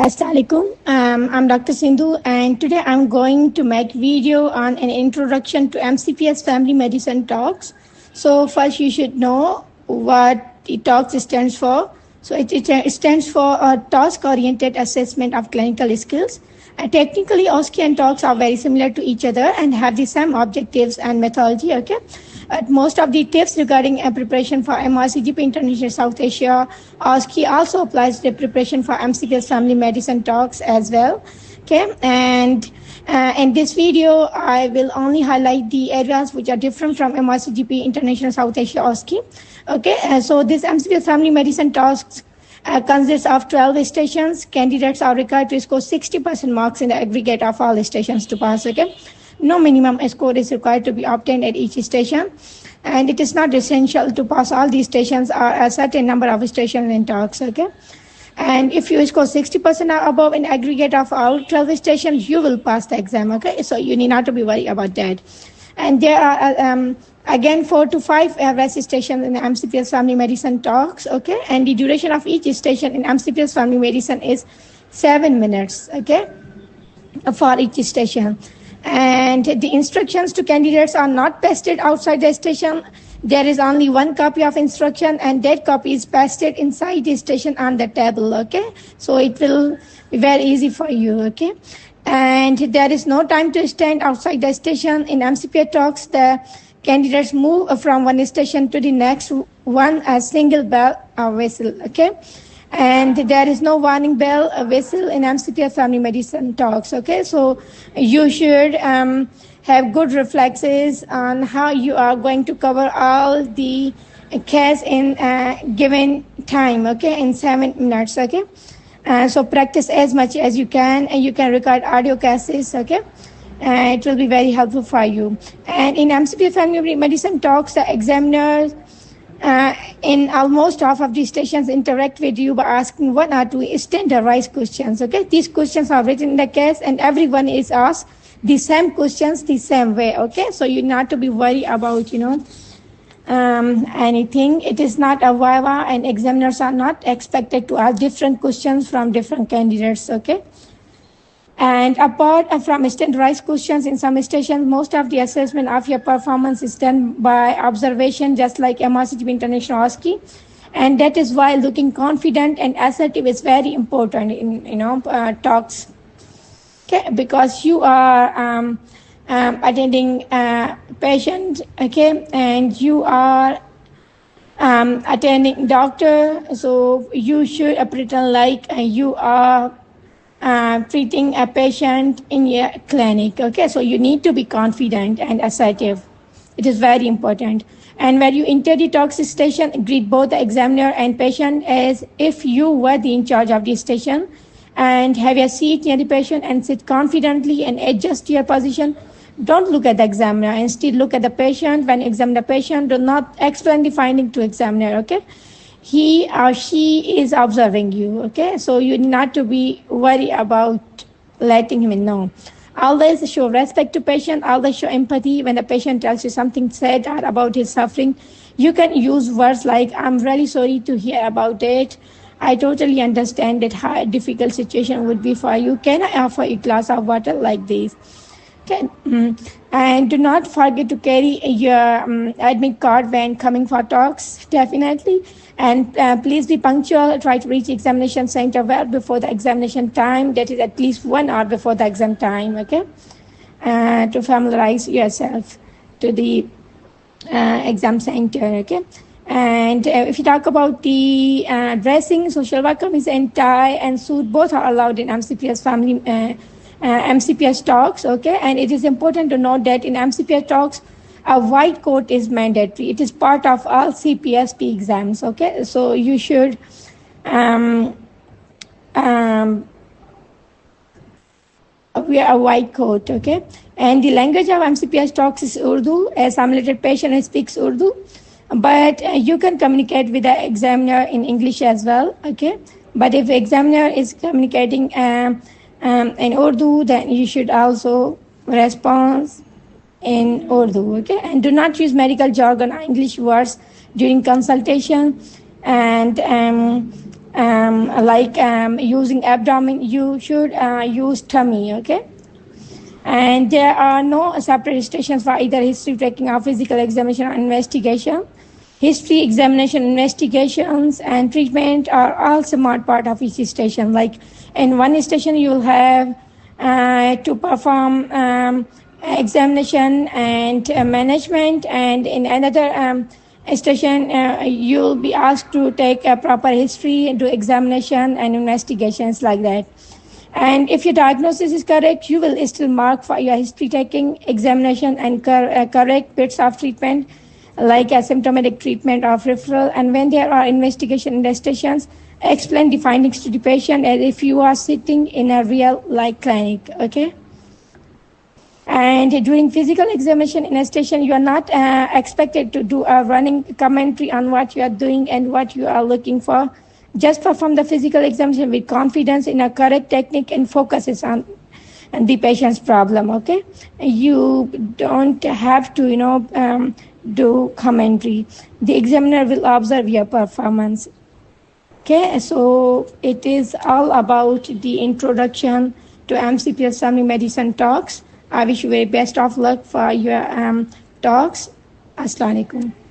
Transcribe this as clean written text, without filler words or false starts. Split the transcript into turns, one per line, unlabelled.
Assalamualaikum. I'm Dr. Sindhu, and today I'm going to make video on an introduction to MCPS Family Medicine Talks. So first, you should know what the talks stands for. So it stands for a task-oriented assessment of clinical skills. And technically, OSCE and talks are very similar to each other and have the same objectives and methodology. Okay. Most of the tips regarding preparation for MRCGP International South Asia, OSCE also applies to preparation for MCPS Family Medicine Talks as well. Okay, and in this video, I will only highlight the areas which are different from MRCGP International South Asia OSCE. Okay, so this MCPS Family Medicine Talks consists of 12 stations. Candidates are required to score 60% marks in the aggregate of all stations to pass. Okay. No minimum score is required to be obtained at each station, and it is not essential to pass all these stations or a certain number of stations in talks. Okay, and if you score 60% or above in aggregate of all 12 stations, you will pass the exam. Okay, so you need not to be worried about that. And there are again 4 to 5 rest stations in the MCPS Family Medicine Talks. Okay, and the duration of each station in MCPS Family Medicine is 7 minutes. Okay, for each station. And the instructions to candidates are not pasted outside the station. There is only one copy of instruction, and that copy is pasted inside the station on the table. Okay, so it will be very easy for you. Okay, and there is no time to stand outside the station. In MCPS talks, the candidates move from one station to the next one, a single bell or whistle. Okay, and there is no warning bell, whistle in MCPS Family Medicine Talks. Okay, so you should have good reflexes on how you are going to cover all the case in given time. Okay, in 7 minutes. Okay, so practice as much as you can, and you can record audio cases. Okay. It will be very helpful for you. And in MCPS Family Medicine Talks, the examiners in almost half of the stations interact with you by asking 1 or 2 standardized questions. Okay, these questions are written in the case, and everyone is asked the same questions the same way. Okay, so you not to be worried about anything. It is not a viva, and examiners are not expected to ask different questions from different candidates. Okay. And apart from standardized questions in some stations, most of the assessment of your performance is done by observation, just like MRCGP International OSCE. And that is why looking confident and assertive is very important in talks. Okay, because you are attending a patient. Okay, and you are attending doctor, so you should pretend like you are treating a patient in your clinic. Okay, so you need to be confident and assertive. It is very important. And when you enter the talks station, greet both the examiner and patient as if you were in charge of the station, and have your seat near the patient and sit confidently and adjust your position. Don't look at the examiner, instead look at the patient. When you examine the patient, do not explain the finding to examiner. Okay, he or she is observing you. Okay, so you need not to be worried about letting him know. Always show respect to patient. Always show empathy when the patient tells you something sad or about his suffering. You can use words like, "I'm really sorry to hear about it. I totally understand that how difficult situation would be for you. Can I offer you a glass of water?" like this. Okay. And do not forget to carry your admit card when coming for talks, definitely. And please be punctual. Try to reach examination center well before the examination time. That is at least 1 hour before the exam time. Okay, to familiarize yourself to the exam center. Okay, and if you talk about the dressing, social welcome is in tie and suit. Both are allowed in MCPS Family MCPS talks. Okay, and it is important to note that in MCPS talks, a white coat is mandatory. It is part of all CPSP exams. Okay, so you should wear a white coat. Okay, and the language of MCPS talks is Urdu. A simulated patient speaks Urdu, but you can communicate with the examiner in English as well. Okay, but if the examiner is communicating in Urdu, then you should also respond in Urdu. Okay, and do not use medical jargon or English words during consultation, and using abdomen, you should use tummy, okay? And there are no separate stations for either history taking or physical examination or investigation. History, examination, investigations, and treatment are all smart part of each station. Like in one station, you will have to perform examination and management, and in another station, you'll be asked to take a proper history, do examination and investigations like that. And if your diagnosis is correct, you will still mark for your history taking, examination, and correct bits of treatment, like asymptomatic treatment of referral. And when there are investigation in the stations, explain the findings to the patient as if you are sitting in a real clinic, okay? And during physical examination in a station, you are not expected to do a running commentary on what you are doing and what you are looking for. Just perform the physical examination with confidence in a correct technique and focuses on the patient's problem, okay? You don't have to, do commentary. The examiner will observe your performance. Okay, so it is all about the introduction to MCPS Family Medicine Talks. I wish you very best of luck for your talks. Assalamu alaikum.